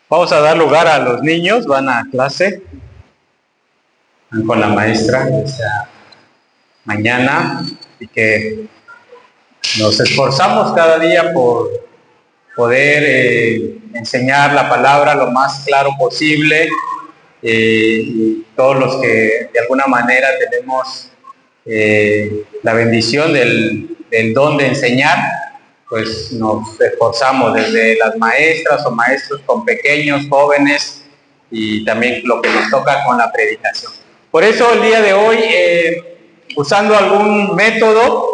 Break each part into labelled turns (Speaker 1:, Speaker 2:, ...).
Speaker 1: Vamos a dar lugar a los niños, van a clase, van con la maestra esta mañana, y que nos esforzamos cada día por poder enseñar la palabra lo más claro posible, y todos los que de alguna manera tenemos la bendición del don de enseñar, pues nos esforzamos desde las maestras o maestros con pequeños, jóvenes, y también lo que nos toca con la predicación. Por eso el día de hoy, usando algún método,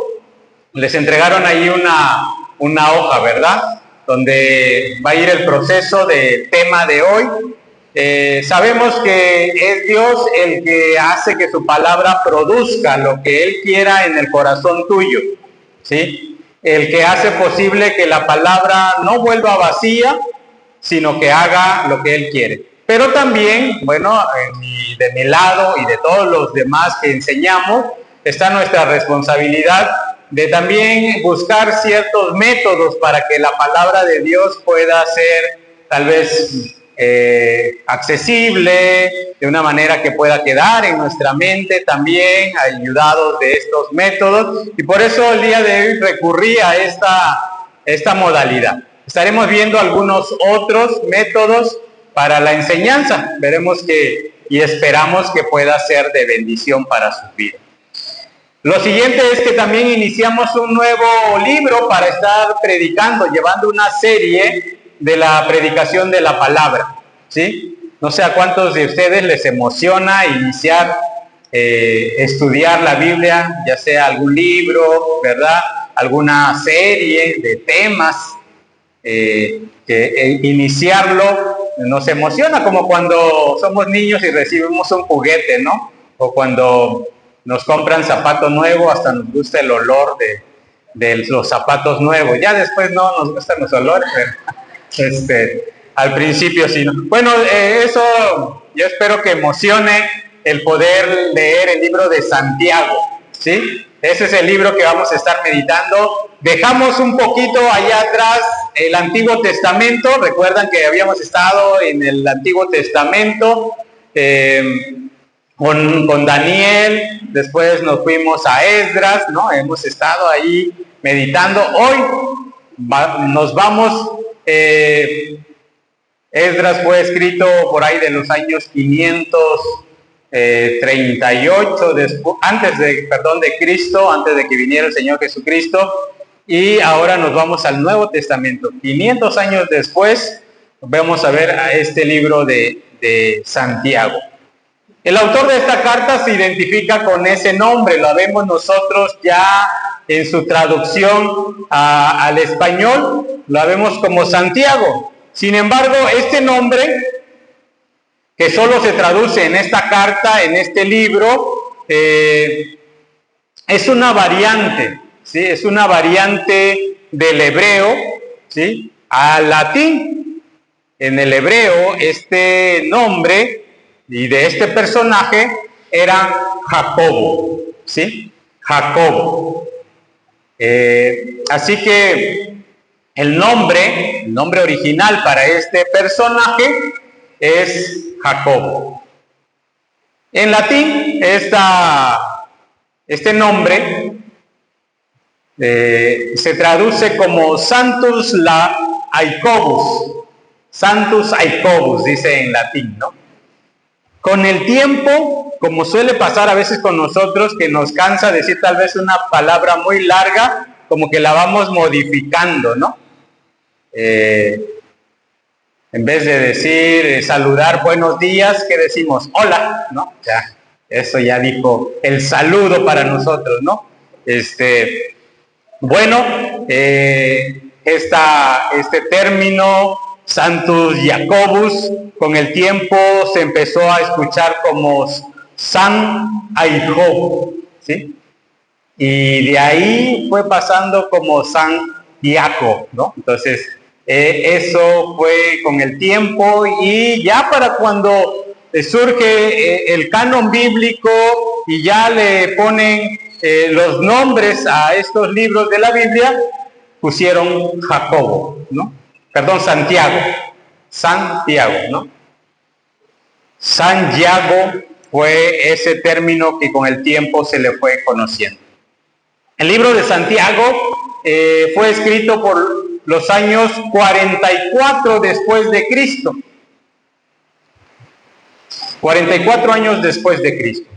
Speaker 1: les entregaron ahí una hoja, ¿verdad?, donde va a ir el proceso del tema de hoy. Sabemos que es Dios el que hace que su palabra produzca lo que Él quiera en el corazón tuyo, ¿sí? El que hace posible que la palabra no vuelva vacía, sino que haga lo que Él quiere. Pero también, bueno, de mi lado y de todos los demás que enseñamos, está nuestra responsabilidad de también buscar ciertos métodos para que la palabra de Dios pueda ser tal vez accesible, de una manera que pueda quedar en nuestra mente también, ayudados de estos métodos. Y por eso el día de hoy recurrí a esta modalidad. Estaremos viendo algunos otros métodos para la enseñanza. Veremos y esperamos que pueda ser de bendición para sus vidas. Lo siguiente es que también iniciamos un nuevo libro para estar predicando, llevando una serie de la predicación de la palabra, ¿sí? No sé a cuántos de ustedes les emociona iniciar, estudiar la Biblia, ya sea algún libro, ¿verdad?, alguna serie de temas, que iniciarlo nos emociona, como cuando somos niños y recibimos un juguete, ¿no? O cuando nos compran zapato nuevo, hasta nos gusta el olor de los zapatos nuevos. Ya después no nos gustan los olores, pero al principio sí. Bueno, eso yo espero que emocione el poder leer el libro de Santiago, ¿sí? Ese es el libro que vamos a estar meditando. Dejamos un poquito allá atrás el Antiguo Testamento. Recuerdan que habíamos estado en el Antiguo Testamento con Daniel, después nos fuimos a Esdras, ¿no? Hemos estado ahí meditando. Hoy nos vamos, Esdras fue escrito por ahí de los años 538, antes de Cristo, antes de que viniera el Señor Jesucristo, y ahora nos vamos al Nuevo Testamento. 500 años después, vamos a ver a este libro de Santiago. El autor de esta carta se identifica con ese nombre, lo vemos nosotros ya en su traducción al español, lo vemos como Santiago. Sin embargo, este nombre, que solo se traduce en esta carta, en este libro, es una variante, ¿sí? Es una variante del hebreo, ¿sí?, al latín. En el hebreo, este nombre y de este personaje era Jacobo, ¿sí? Jacobo. Así que el nombre original para este personaje es Jacobo. En latín, este nombre se traduce como Sanctus Aicobus. Sanctus Aicobus, dice en latín, ¿no? Con el tiempo, como suele pasar a veces con nosotros, que nos cansa decir tal vez una palabra muy larga, como que la vamos modificando, ¿no? En vez de decir, saludar buenos días, ¿qué decimos? Hola, ¿no? Ya, eso ya dijo el saludo para nosotros, ¿no? Bueno, este término Sanctus Jacobus, con el tiempo se empezó a escuchar como San Jacob, ¿sí? Y de ahí fue pasando como San Jacob, ¿no? Entonces, eso fue con el tiempo, y ya para cuando surge el canon bíblico y ya le ponen los nombres a estos libros de la Biblia, pusieron Jacobo, ¿no? Santiago, ¿no? Santiago fue ese término que con el tiempo se le fue conociendo. El libro de Santiago fue escrito por los años 44 después de Cristo. 44 años después de Cristo.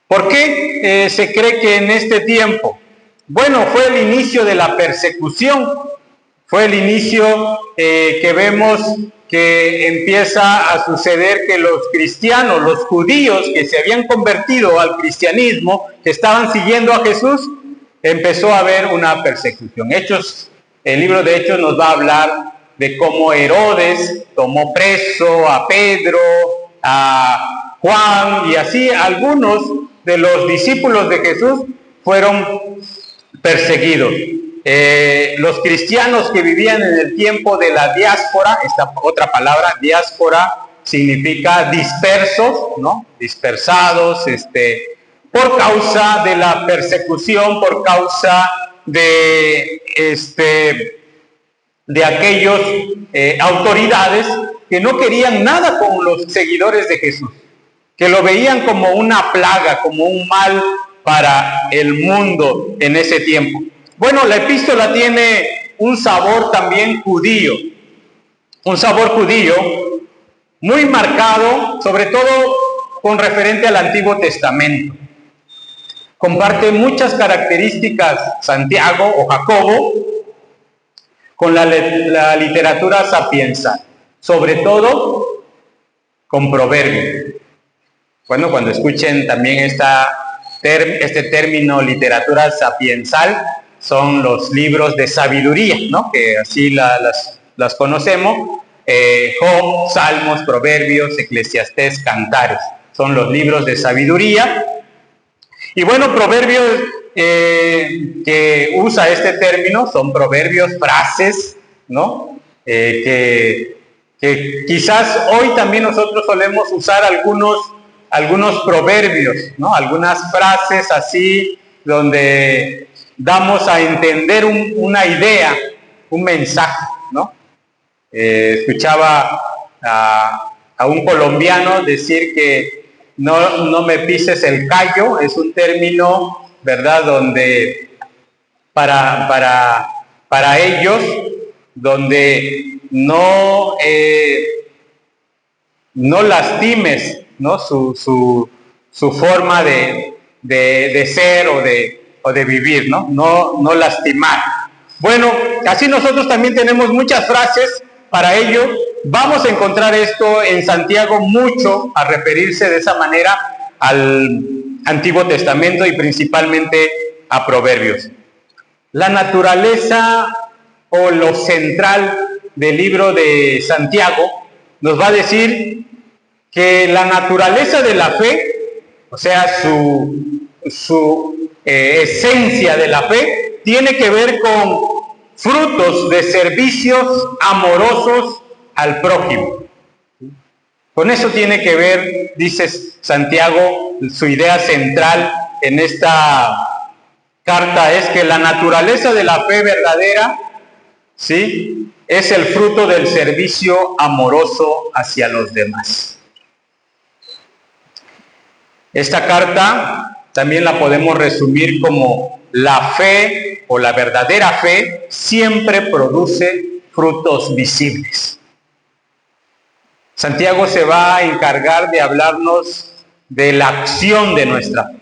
Speaker 1: ¿Por qué se cree que en este tiempo? Bueno, fue el inicio de la persecución, fue el inicio que vemos que empieza a suceder que los cristianos, los judíos que se habían convertido al cristianismo, que estaban siguiendo a Jesús, empezó a haber una persecución. El libro de Hechos nos va a hablar de cómo Herodes tomó preso a Pedro, a Juan, y así algunos de los discípulos de Jesús fueron perseguidos. Los cristianos que vivían en el tiempo de la diáspora, esta otra palabra, diáspora, significa dispersos, ¿no? Dispersados, por causa de la persecución, por causa de aquellos autoridades que no querían nada con los seguidores de Jesús, que lo veían como una plaga, como un mal para el mundo en ese tiempo. Bueno, la epístola tiene un sabor también judío, un sabor judío muy marcado, sobre todo con referente al Antiguo Testamento. Comparte muchas características Santiago o Jacobo con la literatura sapiensal, sobre todo con Proverbios. Bueno, cuando escuchen también este término literatura sapiensal, son los libros de sabiduría, ¿no? Que así las conocemos, Job, Salmos, Proverbios, Eclesiastés, Cantares, son los libros de sabiduría. Y bueno, proverbios que usa este término son proverbios, frases, ¿no? Que quizás hoy también nosotros solemos usar algunos proverbios, ¿no? Algunas frases así donde damos a entender una idea, un mensaje, ¿no? Escuchaba a un colombiano decir que no me pises el callo, es un término, ¿verdad?, donde para ellos, donde no lastimes, ¿no?, su forma de ser o de vivir, ¿no? No lastimar. Bueno, así nosotros también tenemos muchas frases para ello. Vamos a encontrar esto en Santiago mucho, a referirse de esa manera al Antiguo Testamento y principalmente a Proverbios. La naturaleza o lo central del libro de Santiago nos va a decir que la naturaleza de la fe, o sea, su esencia de la fe, tiene que ver con frutos de servicios amorosos al prójimo. Con eso tiene que ver, dice Santiago, su idea central en esta carta es que la naturaleza de la fe verdadera, ¿sí?, es el fruto del servicio amoroso hacia los demás. Esta carta también la podemos resumir como la fe o la verdadera fe siempre produce frutos visibles. Santiago se va a encargar de hablarnos de la acción de nuestra fe.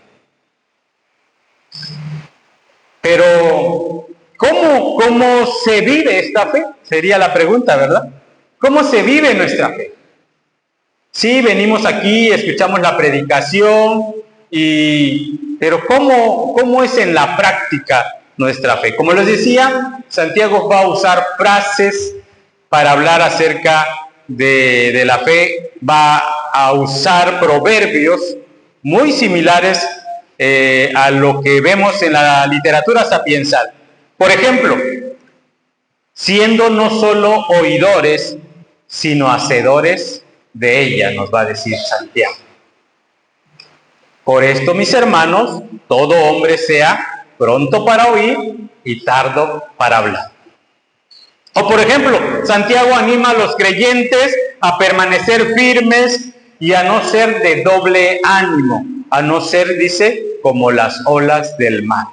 Speaker 1: Pero, ¿cómo se vive esta fe? Sería la pregunta, ¿verdad? ¿Cómo se vive nuestra fe? Sí, venimos aquí, escuchamos la predicación, pero ¿cómo es en la práctica nuestra fe? Como les decía, Santiago va a usar frases para hablar acerca de la fe, va a usar proverbios muy similares a lo que vemos en la literatura sapiensal. Por ejemplo, siendo no solo oidores, sino hacedores de ella, nos va a decir Santiago. Por esto, mis hermanos, todo hombre sea pronto para oír y tardo para hablar. O O por ejemplo, Santiago anima a los creyentes a permanecer firmes y a no ser de doble ánimo, a no ser, dice, como las olas del mar.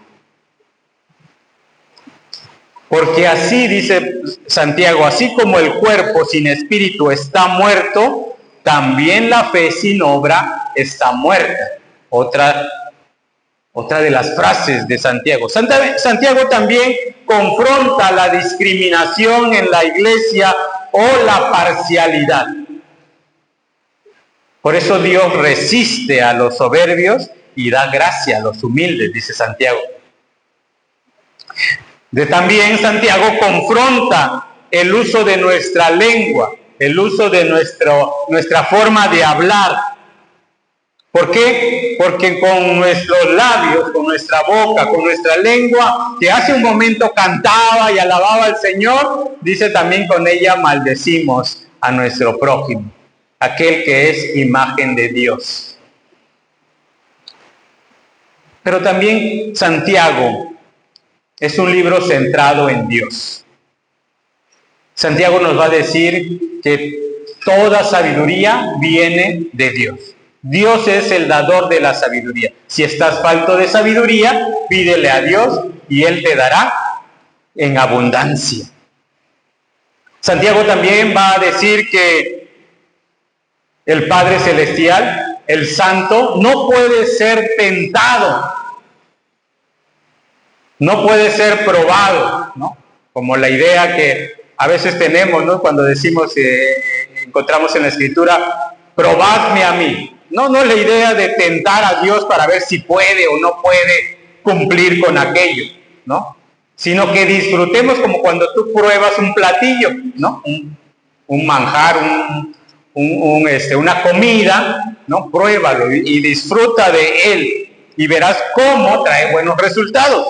Speaker 1: Porque así, dice Santiago, así como el cuerpo sin espíritu está muerto, también la fe sin obra está muerta. Otra de las frases de Santiago. Santiago también confronta la discriminación en la iglesia o la parcialidad. Por eso Dios resiste a los soberbios y da gracia a los humildes, dice Santiago. También Santiago confronta el uso de nuestra lengua, el uso de nuestra forma de hablar. ¿Por qué? Porque con nuestros labios, con nuestra boca, con nuestra lengua, que hace un momento cantaba y alababa al Señor, dice también con ella maldecimos a nuestro prójimo, aquel que es imagen de Dios. Pero también Santiago es un libro centrado en Dios. Santiago nos va a decir que toda sabiduría viene de Dios. Dios es el dador de la sabiduría. Si estás falto de sabiduría, pídele a Dios y Él te dará en abundancia. Santiago también va a decir que el Padre Celestial, el Santo, no puede ser tentado, no puede ser probado, ¿no? Como la idea que a veces tenemos, ¿no? Cuando decimos, encontramos en la Escritura, probadme a mí. No es la idea de tentar a Dios para ver si puede o no puede cumplir con aquello, ¿no? Sino que disfrutemos como cuando tú pruebas un platillo, ¿no? Un manjar, una comida, ¿no? Pruébalo y disfruta de él y verás cómo trae buenos resultados.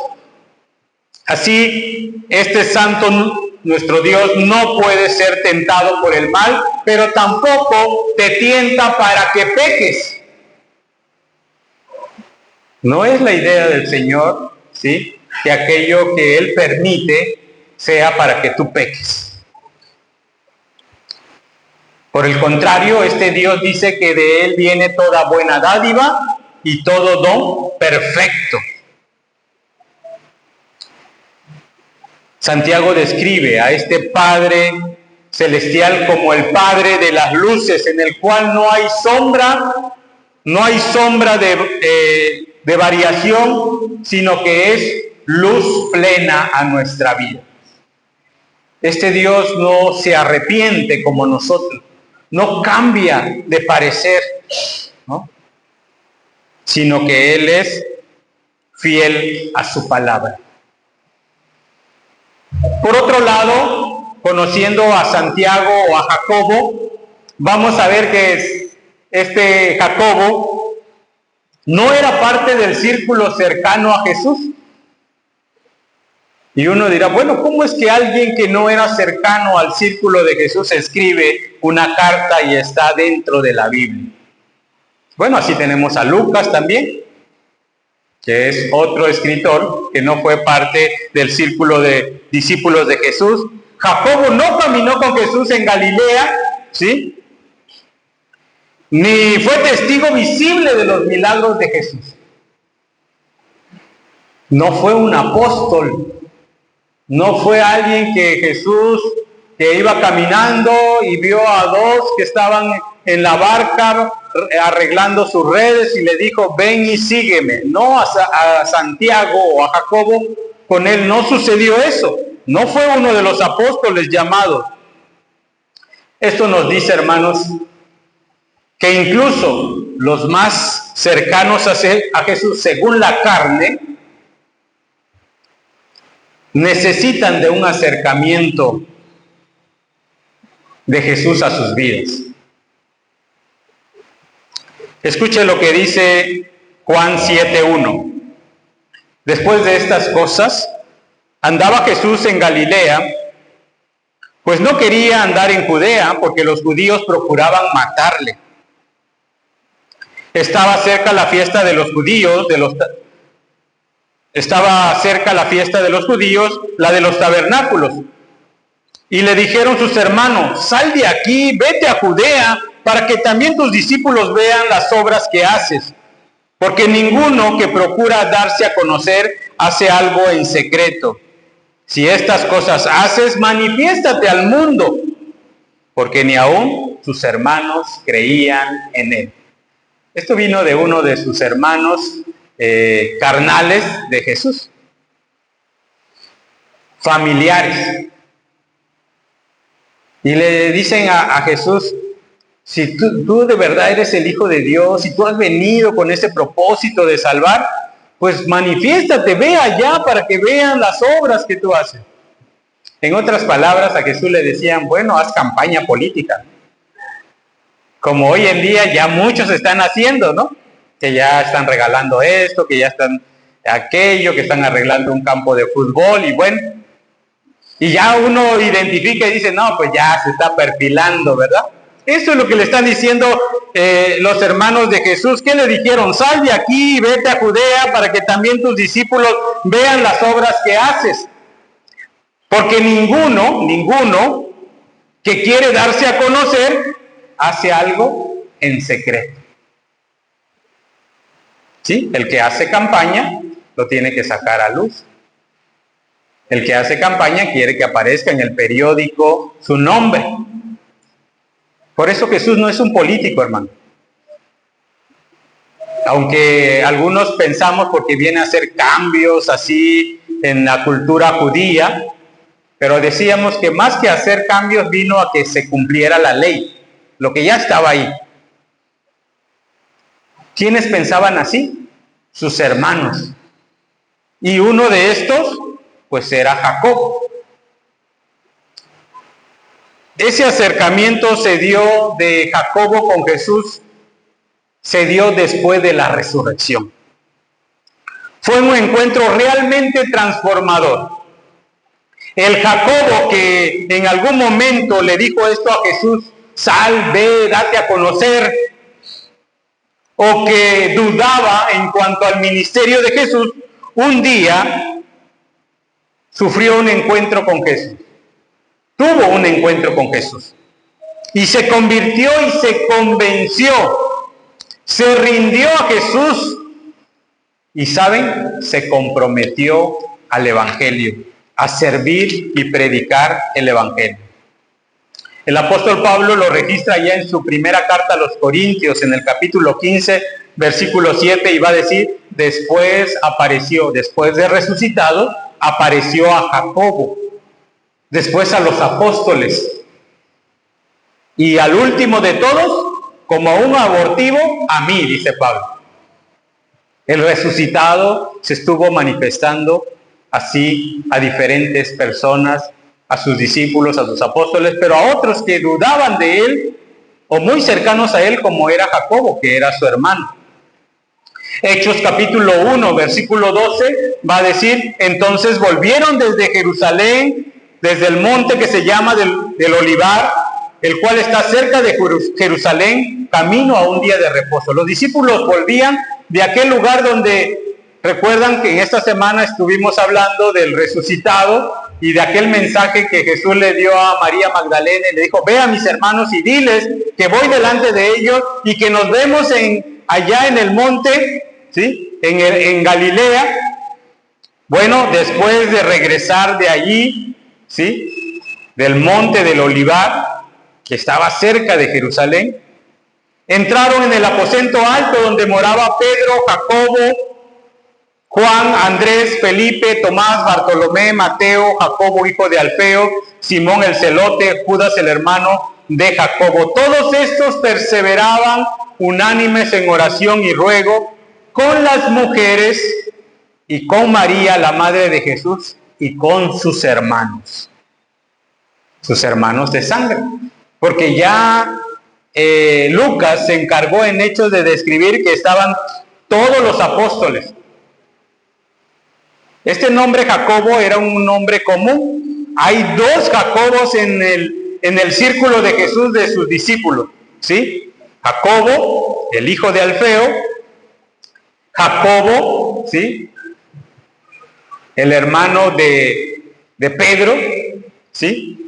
Speaker 1: Así, este santo, nuestro Dios, no puede ser tentado por el mal, pero tampoco te tienta para que peques. No es la idea del Señor, ¿sí?, que aquello que Él permite sea para que tú peques. Por el contrario, este Dios dice que de Él viene toda buena dádiva y todo don perfecto. Santiago describe a este Padre Celestial como el Padre de las luces, en el cual no hay sombra de variación, sino que es luz plena a nuestra vida. Este Dios no se arrepiente como nosotros, no cambia de parecer, ¿no?, sino que Él es fiel a su palabra. Por otro lado, conociendo a Santiago o a Jacobo, vamos a ver que este Jacobo no era parte del círculo cercano a Jesús. Y uno dirá, bueno, ¿cómo es que alguien que no era cercano al círculo de Jesús escribe una carta y está dentro de la Biblia? Bueno, así tenemos a Lucas también, que es otro escritor que no fue parte del círculo de discípulos de Jesús. Jacobo no caminó con Jesús en Galilea, ¿sí?, ni fue testigo visible de los milagros de Jesús. No fue un apóstol, no fue alguien que Jesús, que iba caminando y vio a dos que estaban en la barca arreglando sus redes y le dijo, ven y sígueme. No, a Santiago o a Jacobo, con él no sucedió eso. No fue uno de los apóstoles llamados. Esto nos dice, hermanos, que incluso los más cercanos a Jesús, según la carne, necesitan de un acercamiento de Jesús a sus vidas. Escuche lo que dice Juan 7:1. Después de estas cosas, andaba Jesús en Galilea, pues no quería andar en Judea, porque los judíos procuraban matarle. Estaba cerca la fiesta de los judíos, la de los tabernáculos. Y le dijeron sus hermanos: sal de aquí, vete a Judea, para que también tus discípulos vean las obras que haces. Porque ninguno que procura darse a conocer hace algo en secreto. Si estas cosas haces, manifiéstate al mundo, porque ni aún sus hermanos creían en él. Esto vino de uno de sus hermanos carnales de Jesús, familiares. Y le dicen a Jesús: si tú de verdad eres el Hijo de Dios, si tú has venido con ese propósito de salvar, pues manifiéstate, ve allá para que vean las obras que tú haces. En otras palabras, a Jesús le decían: bueno, haz campaña política. Como hoy en día ya muchos están haciendo, ¿no? Que ya están regalando esto, que ya están aquello, que están arreglando un campo de fútbol, y bueno, y ya uno identifica y dice: no, pues ya se está perfilando, ¿verdad? Eso es lo que le están diciendo los hermanos de Jesús. ¿Qué le dijeron? Sal de aquí y vete a Judea para que también tus discípulos vean las obras que haces. Porque ninguno que quiere darse a conocer hace algo en secreto. ¿Sí? El que hace campaña lo tiene que sacar a luz. El que hace campaña quiere que aparezca en el periódico su nombre. Por eso Jesús no es un político, hermano. Aunque algunos pensamos porque viene a hacer cambios así en la cultura judía, pero decíamos que más que hacer cambios vino a que se cumpliera la ley, lo que ya estaba ahí. ¿Quiénes pensaban así? Sus hermanos. Y uno de estos, pues era Jacob. Ese acercamiento se dio de Jacobo con Jesús, se dio después de la resurrección. Fue un encuentro realmente transformador. El Jacobo que en algún momento le dijo esto a Jesús: sal, ve, date a conocer, o que dudaba en cuanto al ministerio de Jesús, un día sufrió un encuentro con Jesús. Tuvo un encuentro con Jesús y se convirtió y se convenció, se rindió a Jesús y, ¿saben?, se comprometió al Evangelio, a servir y predicar el Evangelio. El apóstol Pablo lo registra ya en su primera carta a los Corintios, en el capítulo 15, versículo 7, y va a decir: después apareció, después de resucitado, apareció a Jacobo, después a los apóstoles, y al último de todos, como un abortivo, a mí, dice Pablo. El resucitado se estuvo manifestando así a diferentes personas, a sus discípulos, a sus apóstoles, pero a otros que dudaban de él o muy cercanos a él, como era Jacobo, que era su hermano. Hechos capítulo 1, versículo 12, va a decir: entonces volvieron desde Jerusalén, desde el monte que se llama del Olivar, el cual está cerca de Jerusalén, camino a un día de reposo. Los discípulos volvían de aquel lugar donde, recuerdan que en esta semana estuvimos hablando del resucitado y de aquel mensaje que Jesús le dio a María Magdalena, y le dijo: ve a mis hermanos y diles que voy delante de ellos y que nos vemos allá en el monte, ¿sí?, en Galilea. Bueno, después de regresar de allí, ¿sí?, del monte del Olivar, que estaba cerca de Jerusalén, entraron en el aposento alto donde moraba Pedro, Jacobo, Juan, Andrés, Felipe, Tomás, Bartolomé, Mateo, Jacobo, hijo de Alfeo, Simón el celote, Judas el hermano de Jacobo. Todos estos perseveraban unánimes en oración y ruego con las mujeres y con María, la madre de Jesús, y con sus hermanos de sangre. Porque ya Lucas se encargó en Hechos de describir que estaban todos los apóstoles. Este nombre Jacobo era un nombre común. Hay dos Jacobos en el círculo de Jesús, de sus discípulos, ¿sí? Jacobo, el hijo de Alfeo, Jacobo, ¿sí?, el hermano de Pedro, ¿sí?,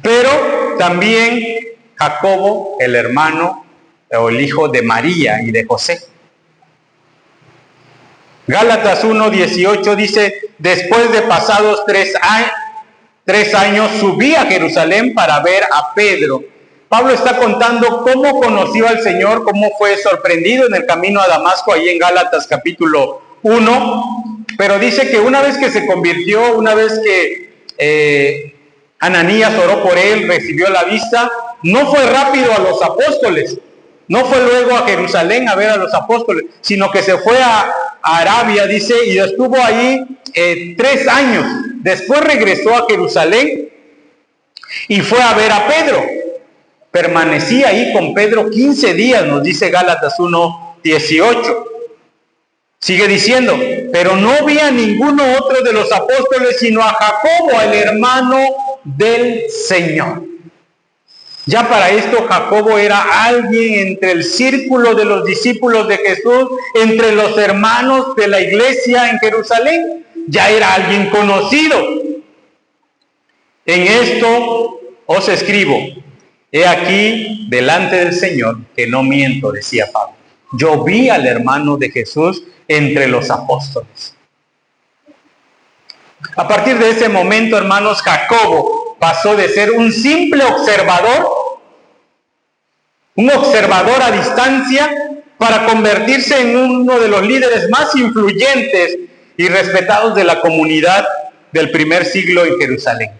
Speaker 1: pero también Jacobo, el hermano o el hijo de María y de José. Gálatas 1:18 dice: después de pasados 3 años subí a Jerusalén para ver a Pedro. Pablo está contando cómo conoció al Señor, cómo fue sorprendido en el camino a Damasco, ahí en Gálatas capítulo 1, pero dice que una vez que se convirtió, una vez que Ananías oró por él, recibió la vista, no fue rápido a los apóstoles, no fue luego a Jerusalén a ver a los apóstoles, sino que se fue a Arabia, dice, y estuvo ahí 3 años. Después regresó a Jerusalén y fue a ver a Pedro. Permanecía ahí con Pedro 15 días, nos dice Gálatas 1:18. Sigue diciendo: pero no vi a ninguno otro de los apóstoles, sino a Jacobo, el hermano del Señor. Ya para esto Jacobo era alguien entre el círculo de los discípulos de Jesús, entre los hermanos de la iglesia en Jerusalén. Ya era alguien conocido. En esto os escribo: he aquí delante del Señor que no miento, decía Pablo. Yo vi al hermano de Jesús entre los apóstoles. A partir de ese momento, hermanos, Jacobo pasó de ser un simple observador, un observador a distancia, para convertirse en uno de los líderes más influyentes y respetados de la comunidad del primer siglo en Jerusalén.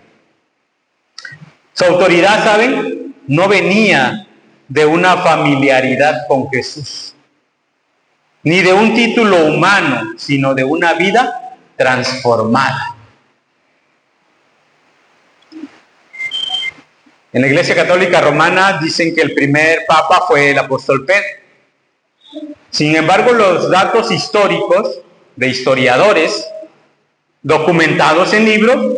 Speaker 1: Su autoridad, ¿saben?, no venía de una familiaridad con Jesús, ni de un título humano, sino de una vida transformada. En la Iglesia Católica Romana dicen que el primer papa fue el apóstol Pedro. Sin embargo, los datos históricos de historiadores documentados en libros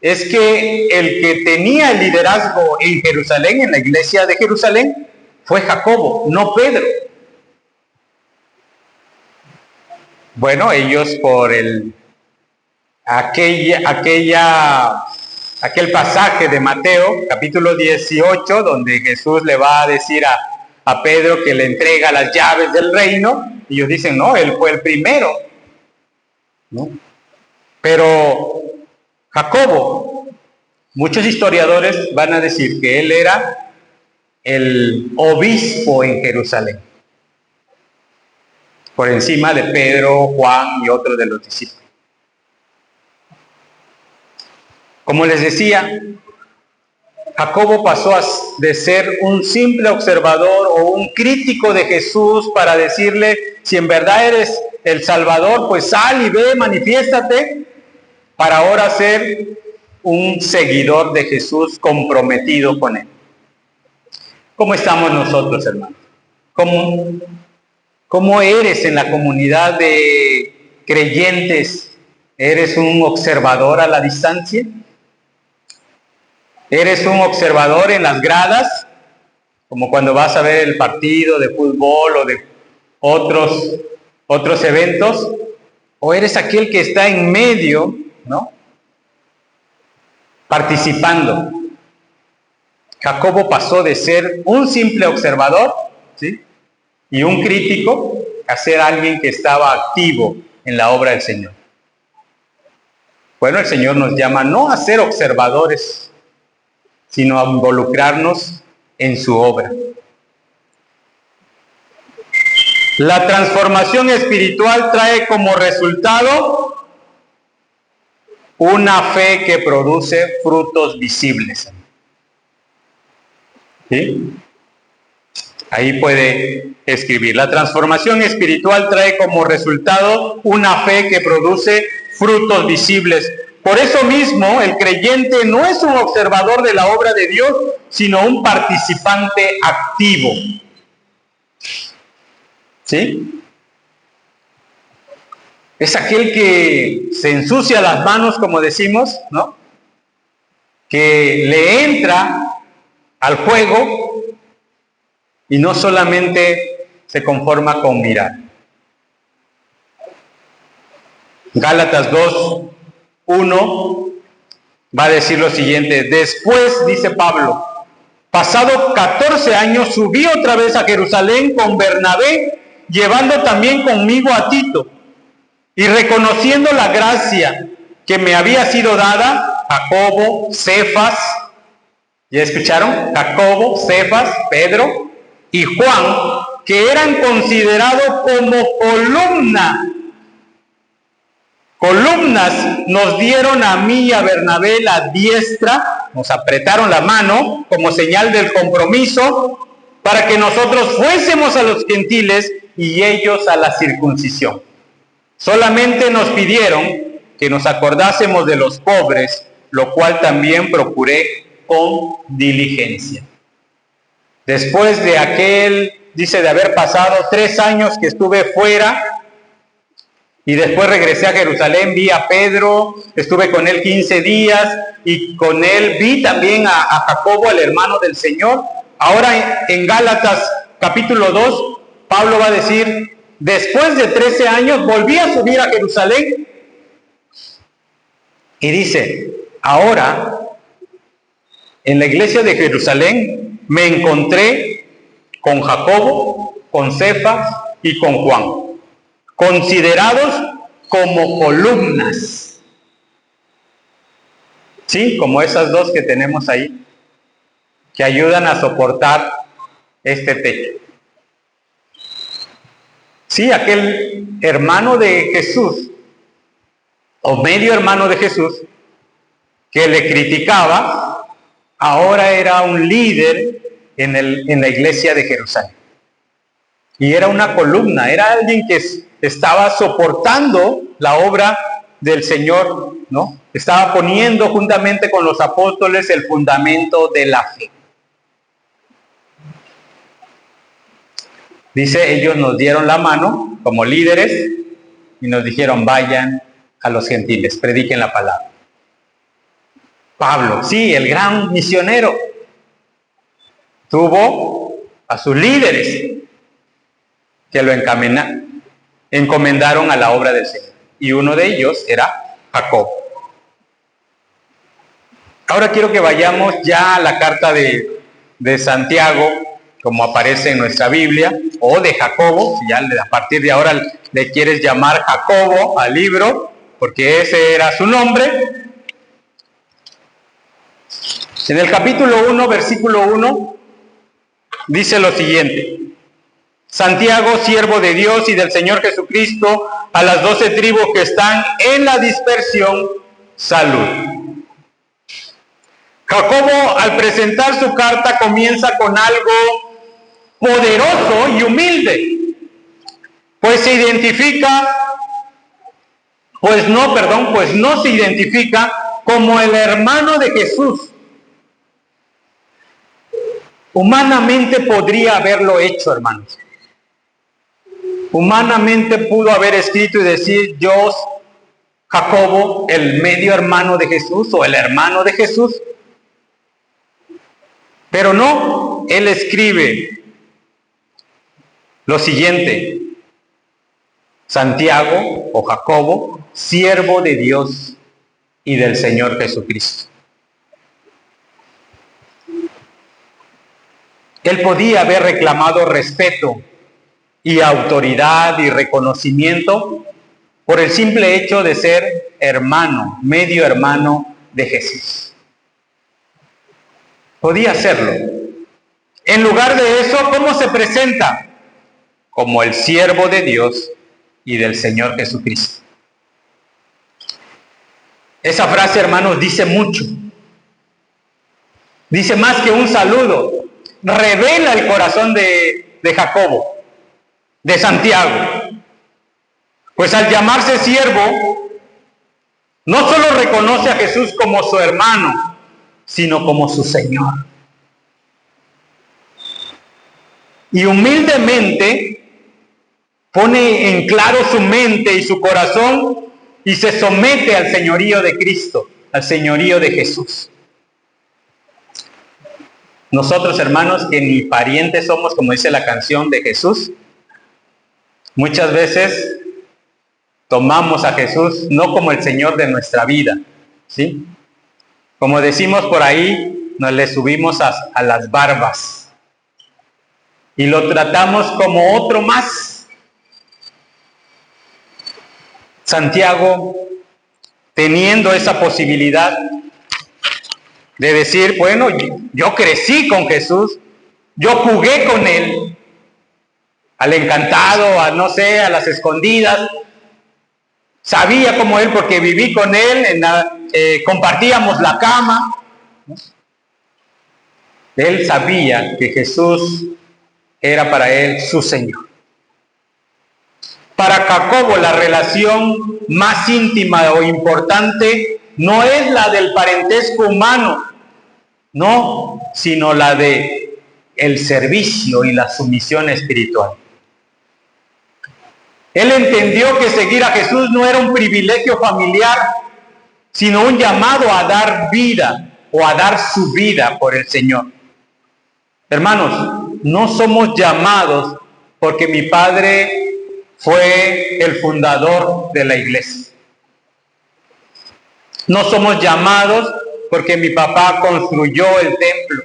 Speaker 1: es que el que tenía el liderazgo en Jerusalén, en la iglesia de Jerusalén, fue Jacobo, no Pedro. Bueno, ellos por aquel pasaje de Mateo, capítulo 18, donde Jesús le va a decir a Pedro que le entrega las llaves del reino, y ellos dicen: no, él fue el primero, ¿no? Pero Jacobo, muchos historiadores van a decir que él era el obispo en Jerusalén, por encima de Pedro, Juan y otros de los discípulos. Como les decía, Jacobo pasó de ser un simple observador o un crítico de Jesús para decirle: si en verdad eres el Salvador, pues sal y ve, manifiéstate, para ahora ser un seguidor de Jesús comprometido con él. ¿Cómo estamos nosotros, hermanos? ¿Cómo eres en la comunidad de creyentes? ¿Eres un observador a la distancia? ¿Eres un observador en las gradas? Como cuando vas a ver el partido de fútbol o de otros eventos. ¿O eres aquel que está en medio, ¿no?, participando? Jacobo pasó de ser un simple observador, ¿sí?, y un crítico, a ser alguien que estaba activo en la obra del Señor. Bueno, el Señor nos llama no a ser observadores, sino a involucrarnos en su obra. La transformación espiritual trae como resultado una fe que produce frutos visibles. ¿Sí? Ahí puede escribir: la transformación espiritual trae como resultado una fe que produce frutos visibles. Por eso mismo, el creyente no es un observador de la obra de Dios, sino un participante activo. ¿Sí? Es aquel que se ensucia las manos, como decimos, ¿no?, que le entra al juego y no solamente se conforma con mirar. Gálatas 2:1 va a decir lo siguiente: después, dice Pablo, pasado 14 años, subí otra vez a Jerusalén con Bernabé, llevando también conmigo a Tito, y reconociendo la gracia que me había sido dada, Jacobo, Cefas, ¿ya escucharon? Jacobo, Cefas, Pedro y Juan, que eran considerados como columnas, nos dieron a mí y a Bernabé la diestra, nos apretaron la mano como señal del compromiso, para que nosotros fuésemos a los gentiles y ellos a la circuncisión. Solamente nos pidieron que nos acordásemos de los pobres, lo cual también procuré con diligencia. Después de aquel, dice, de haber pasado 3 años que estuve fuera, y después regresé a Jerusalén, vi a Pedro, estuve con él 15 días, y con él vi también a Jacobo, el hermano del Señor. Ahora en Gálatas capítulo 2, Pablo va a decir: después de 13 años volví a subir a Jerusalén, y dice: ahora en la iglesia de Jerusalén me encontré con Jacobo, con Cefas y con Juan, considerados como columnas. Sí, como esas dos que tenemos ahí, que ayudan a soportar este techo. Sí, aquel hermano de Jesús, o medio hermano de Jesús, que le criticaba, ahora era un líder en la iglesia de Jerusalén. Y era una columna, era alguien que estaba soportando la obra del Señor, ¿no? Estaba poniendo juntamente con los apóstoles el fundamento de la fe. Dice, ellos nos dieron la mano como líderes y nos dijeron: vayan a los gentiles, prediquen la palabra. Pablo, sí, el gran misionero, tuvo a sus líderes que lo encomendaron a la obra del Señor. Y uno de ellos era Jacob. Ahora quiero que vayamos ya a la carta de Santiago, como aparece en nuestra Biblia, o de Jacobo, si ya a partir de ahora le quieres llamar Jacobo al libro, porque ese era su nombre. En el capítulo 1, versículo 1, dice lo siguiente: Santiago, siervo de Dios y del Señor Jesucristo, a las 12 tribus que están en la dispersión, salud. Jacobo, al presentar su carta, comienza con algo poderoso y humilde, pues no se identifica como el hermano de Jesús. Humanamente podría haberlo hecho, hermanos. Humanamente pudo haber escrito y decir: yo, Jacobo, el medio hermano de Jesús, o el hermano de Jesús. Pero no, él escribe lo siguiente: Santiago o Jacobo, siervo de Dios y del Señor Jesucristo. Él podía haber reclamado respeto y autoridad y reconocimiento por el simple hecho de ser hermano, medio hermano de Jesús. Podía hacerlo. En lugar de eso, ¿cómo se presenta? Como el siervo de Dios y del Señor Jesucristo. Esa frase, hermanos, dice mucho. Dice más que un saludo. Revela el corazón de Jacobo, de Santiago. Pues al llamarse siervo, no solo reconoce a Jesús como su hermano, sino como su Señor. Y humildemente pone en claro su mente y su corazón y se somete al señorío de Cristo, al señorío de Jesús. Nosotros, hermanos, que ni parientes somos, como dice la canción de Jesús, muchas veces tomamos a Jesús no como el Señor de nuestra vida, ¿sí? Como decimos por ahí, nos le subimos a las barbas y lo tratamos como otro más. Santiago, teniendo esa posibilidad de decir, bueno, yo crecí con Jesús, yo jugué con Él, al encantado, a no sé, a las escondidas, sabía como Él porque viví con Él, compartíamos la cama. Él sabía que Jesús era para él su Señor. Para Jacobo la relación más íntima o importante no es la del parentesco humano, no, sino la de el servicio y la sumisión espiritual. Él entendió que seguir a Jesús no era un privilegio familiar, sino un llamado a dar vida o a dar su vida por el Señor. Hermanos, no somos llamados porque mi padre fue el fundador de la iglesia. No somos llamados porque mi papá construyó el templo.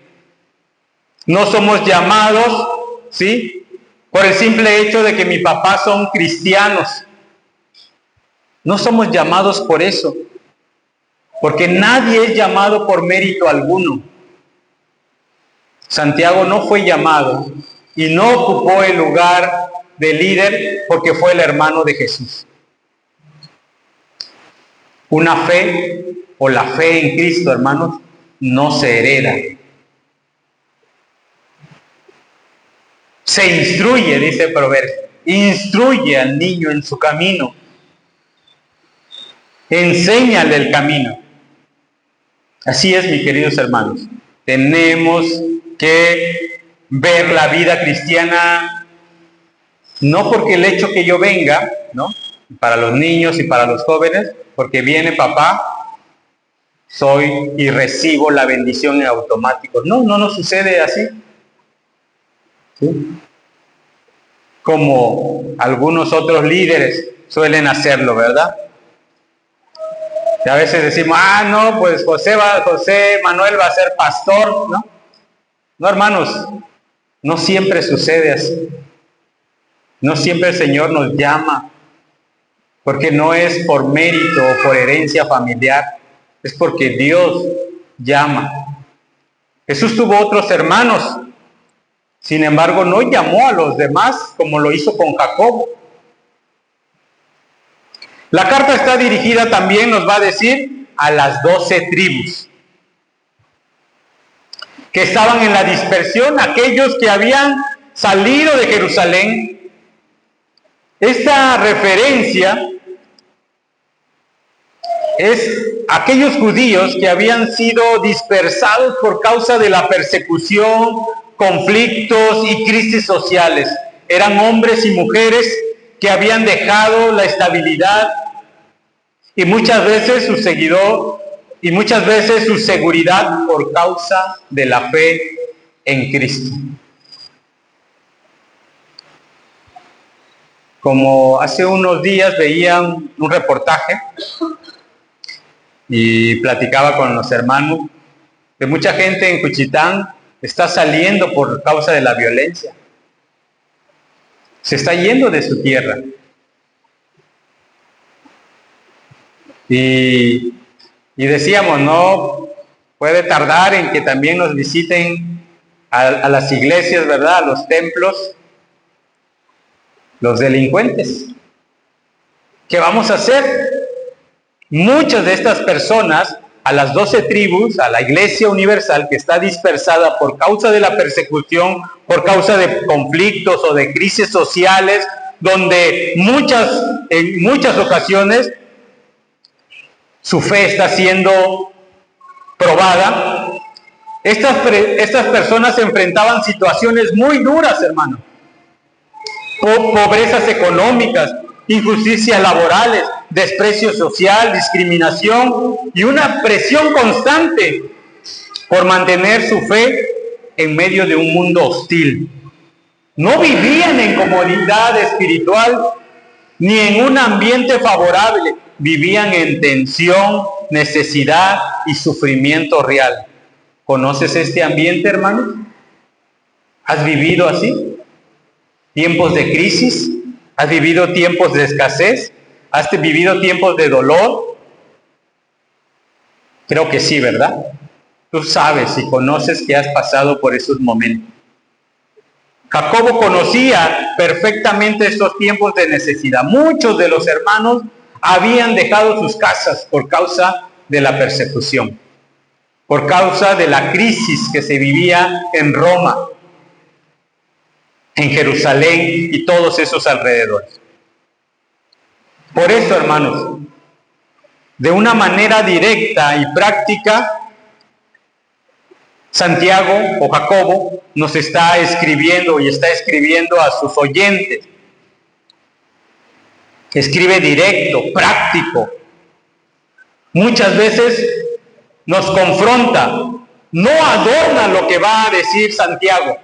Speaker 1: No somos llamados, ¿sí?, por el simple hecho de que mi papá son cristianos. No somos llamados por eso, porque nadie es llamado por mérito alguno. Santiago no fue llamado y no ocupó el lugar de líder porque fue el hermano de Jesús. Una fe o la fe en Cristo, hermanos, no se hereda. Se instruye, dice el proverbio. Instruye al niño en su camino. Enséñale el camino. Así es, mis queridos hermanos. Tenemos que ver la vida cristiana no porque el hecho que yo venga, ¿no?, para los niños y para los jóvenes, porque viene papá, soy y recibo la bendición en automático. No nos sucede así. ¿Sí? Como algunos otros líderes suelen hacerlo, ¿verdad? Y a veces decimos, no, pues José Manuel va a ser pastor, ¿no? No, hermanos, no siempre sucede así. No siempre el Señor nos llama, porque no es por mérito o por herencia familiar, es porque Dios llama. Jesús tuvo otros hermanos, sin embargo no llamó a los demás como lo hizo con Jacobo. La carta está dirigida también, nos va a decir, a las 12 tribus que estaban en la dispersión, aquellos que habían salido de Jerusalén. Esta referencia es aquellos judíos que habían sido dispersados por causa de la persecución, conflictos y crisis sociales. Eran hombres y mujeres que habían dejado la estabilidad y muchas veces su seguridad por causa de la fe en Cristo. Como hace unos días veía un reportaje y platicaba con los hermanos que mucha gente en Juchitán está saliendo por causa de la violencia. Se está yendo de su tierra. Y decíamos, no puede tardar en que también nos visiten a las iglesias, ¿verdad?, a los templos, los delincuentes. ¿Qué vamos a hacer? Muchas de estas personas, a las 12 tribus, a la Iglesia Universal que está dispersada por causa de la persecución, por causa de conflictos o de crisis sociales, donde en muchas ocasiones su fe está siendo probada. Estas personas enfrentaban situaciones muy duras, hermano. Pobrezas económicas, injusticias laborales, desprecio social, discriminación y una presión constante por mantener su fe en medio de un mundo hostil. No vivían en comodidad espiritual ni en un ambiente favorable. vivían en tensión, necesidad y sufrimiento real. ¿Conoces este ambiente, hermano? ¿Has vivido así? ¿Tiempos de crisis? ¿Has vivido tiempos de escasez? ¿Has vivido tiempos de dolor? Creo que sí, ¿verdad? Tú sabes y conoces que has pasado por esos momentos. Jacobo conocía perfectamente estos tiempos de necesidad. Muchos de los hermanos habían dejado sus casas por causa de la persecución, por causa de la crisis que se vivía en Roma, en Jerusalén y todos esos alrededores. Por eso, hermanos, de una manera directa y práctica, Santiago o Jacobo nos está escribiendo y está escribiendo a sus oyentes. Escribe directo, práctico. Muchas veces nos confronta, no adorna lo que va a decir Santiago.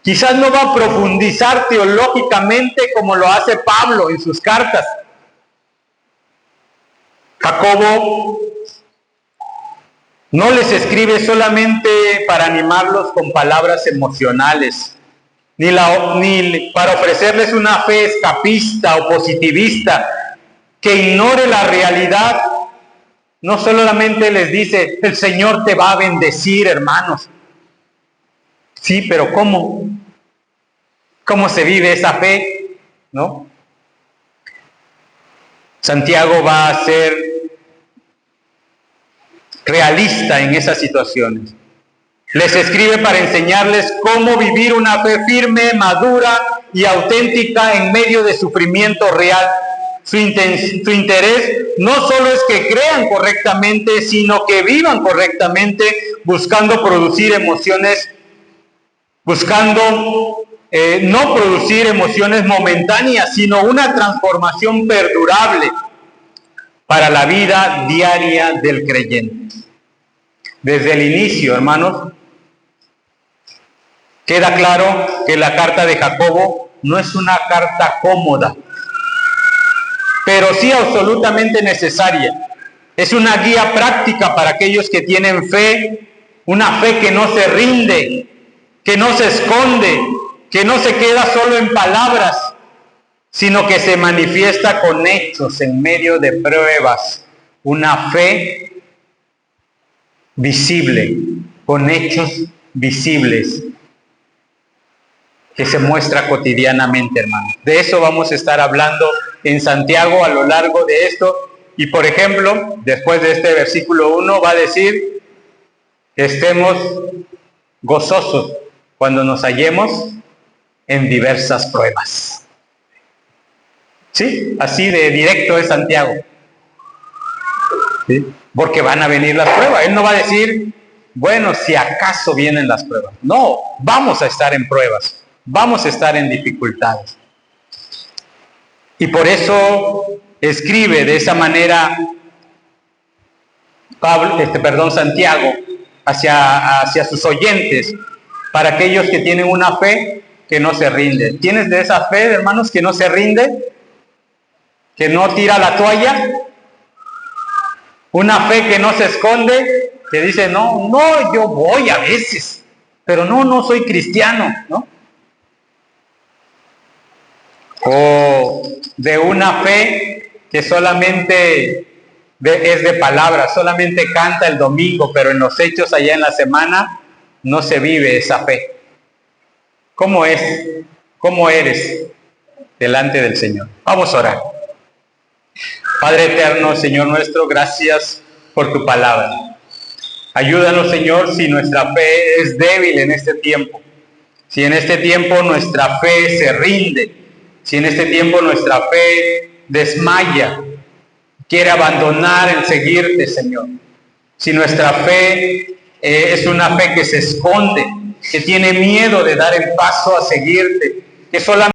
Speaker 1: Quizás no va a profundizar teológicamente como lo hace Pablo en sus cartas. Jacobo no les escribe solamente para animarlos con palabras emocionales, ni para ofrecerles una fe escapista o positivista que ignore la realidad. No solamente les dice, el Señor te va a bendecir, hermanos. Sí, pero ¿cómo? ¿Cómo se vive esa fe? ¿No? Santiago va a ser realista en esas situaciones. Les escribe para enseñarles cómo vivir una fe firme, madura y auténtica en medio de sufrimiento real. Su interés no solo es que crean correctamente, sino que vivan correctamente, buscando producir emociones, no producir emociones momentáneas, sino una transformación perdurable para la vida diaria del creyente. Desde el inicio, hermanos, queda claro que la carta de Jacobo no es una carta cómoda, pero sí absolutamente necesaria. Es una guía práctica para aquellos que tienen fe, una fe que no se rinde, que no se esconde, que no se queda solo en palabras, sino que se manifiesta con hechos en medio de pruebas. Una fe visible, con hechos visibles, que se muestra cotidianamente, hermanos. De eso vamos a estar hablando en Santiago a lo largo de esto. Y por ejemplo, después de este versículo 1 va a decir que estemos gozosos cuando nos hallemos en diversas pruebas. Sí, así de directo es Santiago. ¿Sí? Porque van a venir las pruebas. Él no va a decir, bueno, si acaso vienen las pruebas. No, vamos a estar en pruebas. Vamos a estar en dificultades. Y por eso escribe de esa manera Santiago hacia sus oyentes, para aquellos que tienen una fe que no se rinde. ¿Tienes de esa fe, hermanos, que no se rinde? ¿Que no tira la toalla? Una fe que no se esconde, que dice, no, yo voy a veces, pero no soy cristiano, ¿no? O de una fe que solamente es de palabras, solamente canta el domingo, pero en los hechos allá en la semana no se vive esa fe. ¿Cómo es? ¿Cómo eres delante del Señor? Vamos a orar. Padre eterno, Señor nuestro, gracias por tu palabra. Ayúdanos, Señor, si nuestra fe es débil en este tiempo, si en este tiempo nuestra fe se rinde, si en este tiempo nuestra fe desmaya, quiere abandonar el seguirte, Señor. Si nuestra fe es una fe que se esconde, que tiene miedo de dar el paso a seguirte, que solamente